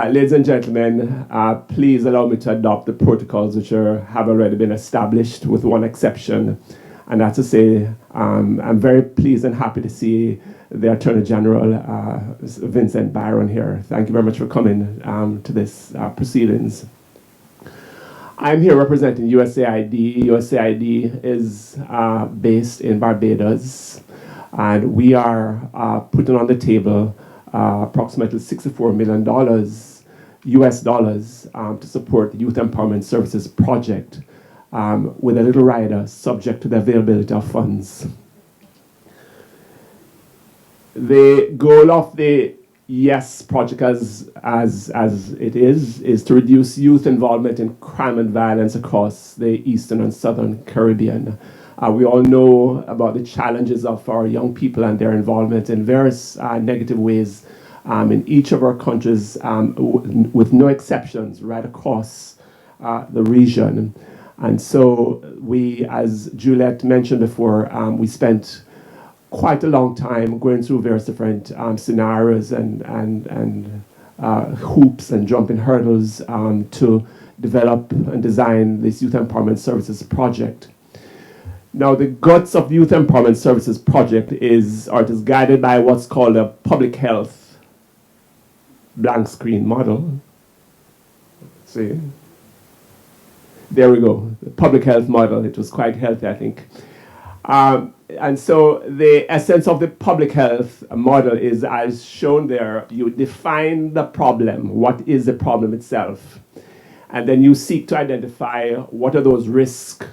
Ladies and gentlemen, please allow me to adopt the protocols which have already been established with one exception. And that's to say, I'm very pleased and happy to see the Attorney General, Vincent Byron, here. Thank you very much for coming to this proceedings. I'm here representing USAID. USAID is based in Barbados, and we are putting on the table approximately $64 million US dollars to support the Youth Empowerment Services Project with a little rider subject to the availability of funds. The goal of the YES project as it is to reduce youth involvement in crime and violence across the Eastern and Southern Caribbean. We all know about the challenges of our young people and their involvement in various negative ways in each of our countries, with no exceptions, right across the region. And so we, as Juliet mentioned before, we spent quite a long time going through various different scenarios and hoops and jumping hurdles to develop and design this Youth Empowerment Services project. Now, the guts of the Youth Empowerment Services project is guided by what's called a public health blank screen model. Let's see. There we go, the public health model. It was quite healthy, I think. And so the essence of the public health model is, as shown there, you define the problem, what is the problem itself, and then you seek to identify what are those risks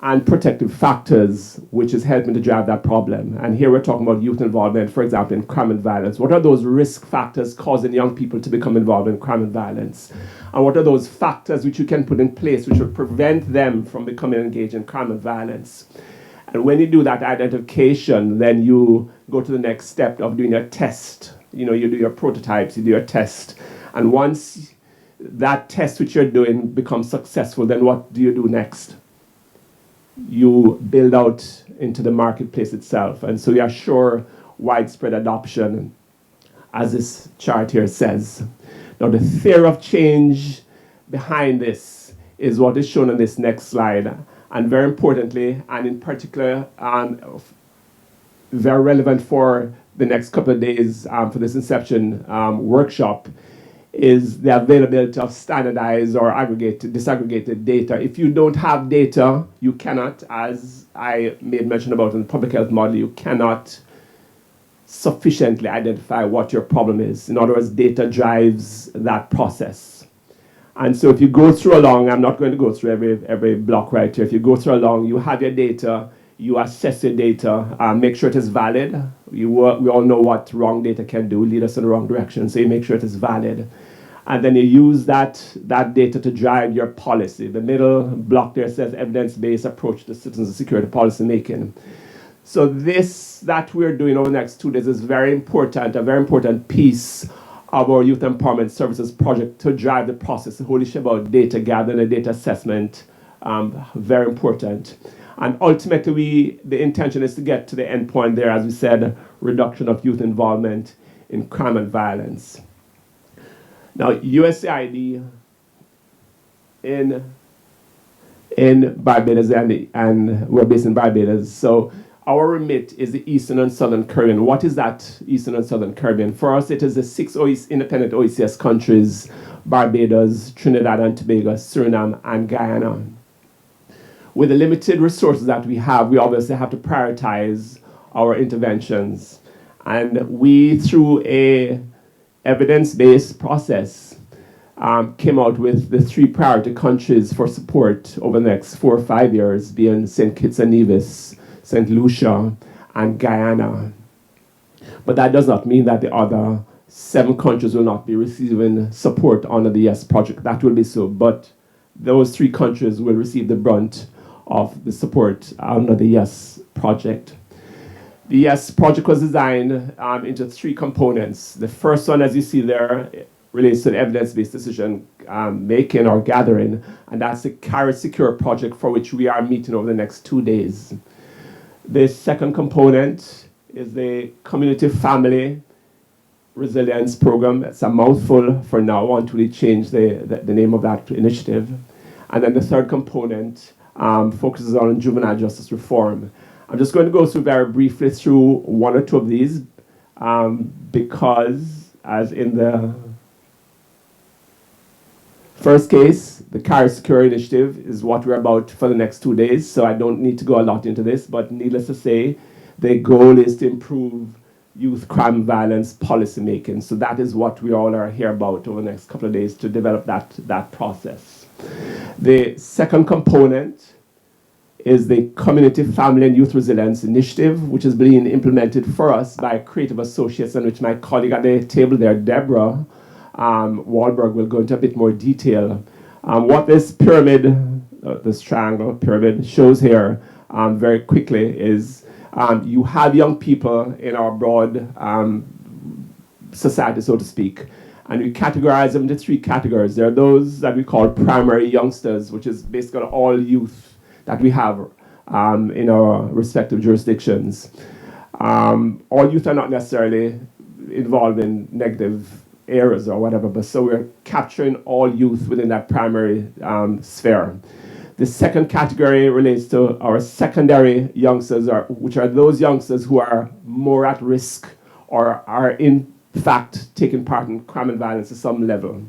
and protective factors which is helping to drive that problem. And here we're talking about youth involvement, for example, in crime and violence. What are those risk factors causing young people to become involved in crime and violence? And what are those factors which you can put in place which will prevent them from becoming engaged in crime and violence? And when you do that identification, then you go to the next step of doing a test. You know, you do your prototypes, you do your test. And once that test which you're doing becomes successful, then what do you do next? You build out into the marketplace itself. And so you assure widespread adoption, as this chart here says. Now, the theory of change behind this is what is shown on this next slide. And very importantly, and in particular, very relevant for the next couple of days for this Inception workshop, is the availability of standardized or disaggregated data. If you don't have data, you cannot, as I made mention about in the public health model, you cannot sufficiently identify what your problem is. In other words, data drives that process. And so if you go through along, I'm not going to go through every block right here. If you go through along, you have your data, you assess your data, make sure it is valid. We all know what wrong data can do, lead us in the wrong direction, so you make sure it is valid. And then you use that data to drive your policy. The middle block there says evidence-based approach to citizens and security policy making. So that we're doing over the next 2 days is very important, a very important piece of our Youth Empowerment Services project to drive the process. The whole issue about data gathering and data assessment, very important. And ultimately, the intention is to get to the end point there, as we said, reduction of youth involvement in crime and violence. Now, USAID in Barbados, and we're based in Barbados, so our remit is the Eastern and Southern Caribbean. What is that Eastern and Southern Caribbean? For us, it is the 6 independent OECS countries, Barbados, Trinidad and Tobago, Suriname, and Guyana. With the limited resources that we have, we obviously have to prioritize our interventions. And we, through a evidence-based process, came out with the 3 priority countries for support over the next 4 or 5 years, being St. Kitts and Nevis, St. Lucia, and Guyana. But that does not mean that the other 7 countries will not be receiving support under the YES project. That will be so, but those 3 countries will receive the brunt of the support under the YES project. The YES project was designed into 3 components. The first one, as you see there, relates to the evidence-based decision making or gathering, and that's the CARISECURE project, for which we are meeting over the next 2 days. The second component is the community family resilience program. It's a mouthful for now until we change the name of that initiative. And then the third component focuses on juvenile justice reform. I'm just going to go through very briefly through one or two of these because, as in the first case, the CARISECURE initiative is what we're about for the next 2 days, so I don't need to go a lot into this, but needless to say, the goal is to improve youth crime violence policy making. So that is what we all are here about over the next couple of days to develop that process. The second component is the Community, Family and Youth Resilience Initiative, which is being implemented for us by Creative Associates, and which my colleague at the table there, Deborah Wahlberg, will go into a bit more detail. What this pyramid, this triangle pyramid shows here very quickly is you have young people in our broad society, so to speak, and we categorize them into three categories. There are those that we call primary youngsters, which is basically all youth that we have in our respective jurisdictions. All youth are not necessarily involved in negative areas or whatever, but so we're capturing all youth within that primary sphere. The second category relates to our secondary youngsters, which are those youngsters who are more at risk or are in fact taking part in crime and violence at some level.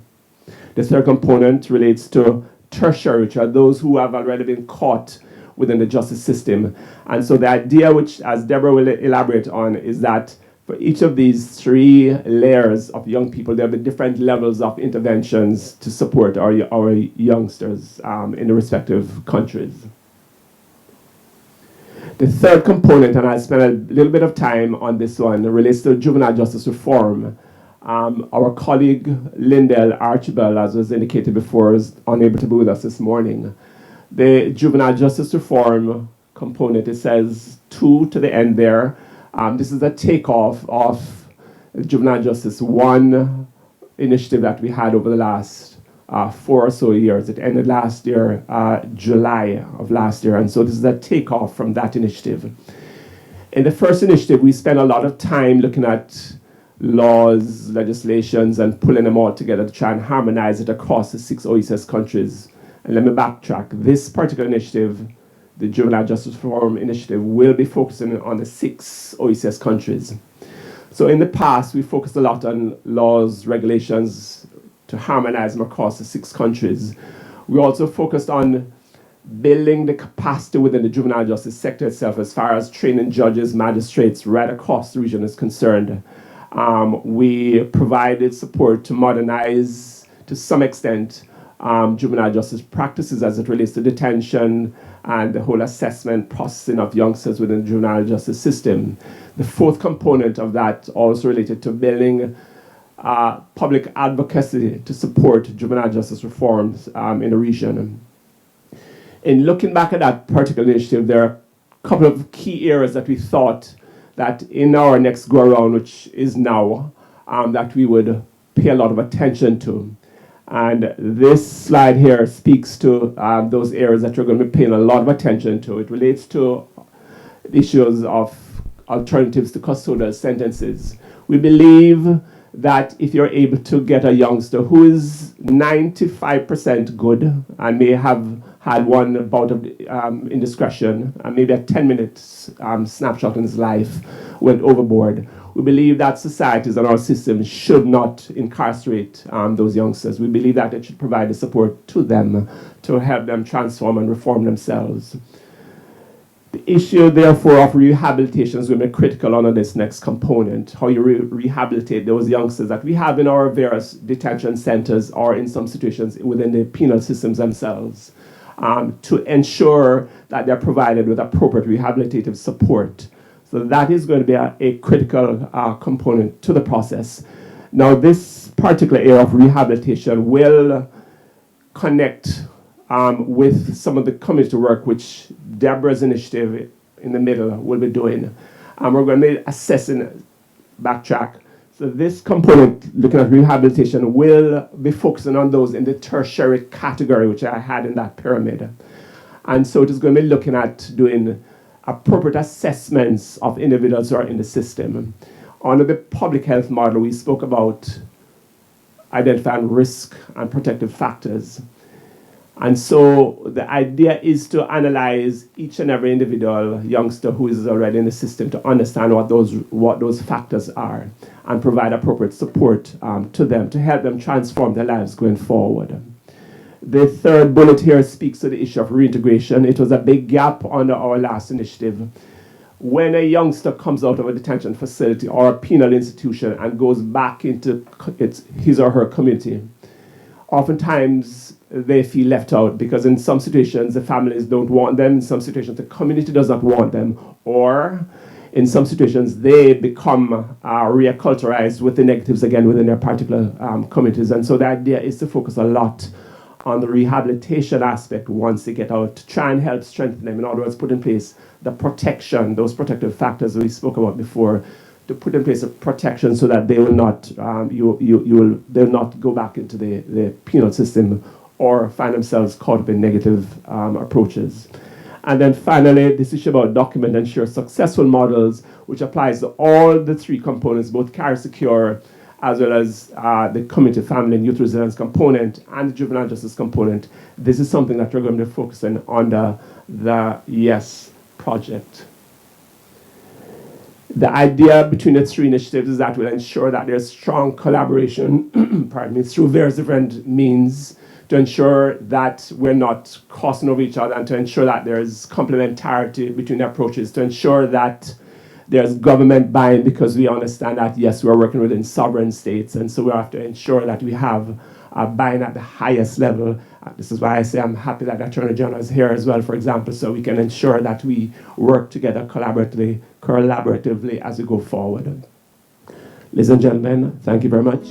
The third component relates to tertiary, which are those who have already been caught within the justice system. And so the idea, which as Deborah will elaborate on, is that for each of these three layers of young people, there will be different levels of interventions to support our youngsters in the respective countries. The third component, and I'll spend a little bit of time on this one, relates to juvenile justice reform. Our colleague Lindell Archibald, as was indicated before, is unable to be with us this morning. The juvenile justice reform component, it says 2 to the end there. This is a takeoff of Juvenile Justice 1 initiative that we had over the last 4 or so years. It ended last year, July of last year, and so this is a takeoff from that initiative. In the first initiative, we spent a lot of time looking at laws, legislations, and pulling them all together to try and harmonize it across the 6 OECS countries. And let me backtrack. This particular initiative, the Juvenile Justice Reform Initiative, will be focusing on the 6 OECS countries. So in the past, we focused a lot on laws, regulations to harmonize them across the 6 countries. We also focused on building the capacity within the juvenile justice sector itself as far as training judges, magistrates right across the region is concerned. We provided support to modernize, to some extent, juvenile justice practices as it relates to detention and the whole assessment processing of youngsters within the juvenile justice system. The fourth component of that also related to building public advocacy to support juvenile justice reforms in the region. In looking back at that particular initiative, there are a couple of key areas that we thought that in our next go around, which is now, that we would pay a lot of attention to. And this slide here speaks to those areas that we're going to be paying a lot of attention to. It relates to issues of alternatives to custodial sentences. We believe that if you're able to get a youngster who is 95% good and may have had one bout of indiscretion and maybe a 10-minute snapshot in his life went overboard, we believe that societies and our systems should not incarcerate those youngsters. We believe that it should provide the support to them to help them transform and reform themselves. The issue, therefore, of rehabilitation is going to be critical under this next component, how you rehabilitate those youngsters that we have in our various detention centers or in some situations within the penal systems themselves, to ensure that they're provided with appropriate rehabilitative support. So that is going to be a critical component to the process. Now, this particular area of rehabilitation will connect with some of the community work which Deborah's initiative in the middle will be doing. We're going to be assessing, backtrack. So this component, looking at rehabilitation, will be focusing on those in the tertiary category, which I had in that pyramid. And so it is going to be looking at doing appropriate assessments of individuals who are in the system. Under the public health model, we spoke about identifying risk and protective factors. And so the idea is to analyze each and every individual youngster who is already in the system to understand what those factors are and provide appropriate support to them to help them transform their lives going forward. The third bullet here speaks to the issue of reintegration. It was a big gap under our last initiative. When a youngster comes out of a detention facility or a penal institution and goes back into his or her community, oftentimes they feel left out because in some situations the families don't want them, in some situations the community does not want them, or in some situations they become reacculturized with the negatives again within their particular communities. And so the idea is to focus a lot on the rehabilitation aspect once they get out, to try and help strengthen them. In other words, put in place the protection, those protective factors we spoke about before, to put in place a protection so that they will not, they'll not go back into the penal system or find themselves caught up in negative approaches. And then finally, this issue about document and share successful models, which applies to all the three components, both CARISECURE, as well as the community, family, and youth resilience component, and the juvenile justice component. This is something that we're going to be focusing on the YES project. The idea between the three initiatives is that we'll ensure that there's strong collaboration pardon me, through various different means to ensure that we're not crossing over each other and to ensure that there's complementarity between the approaches, to ensure that there's government buy-in, because we understand that, yes, we're working within sovereign states, and so we have to ensure that we have buy-in at the highest level. This is why I say I'm happy that Attorney General is here as well, for example, so we can ensure that we work together collaboratively as we go forward. Ladies and gentlemen, thank you very much.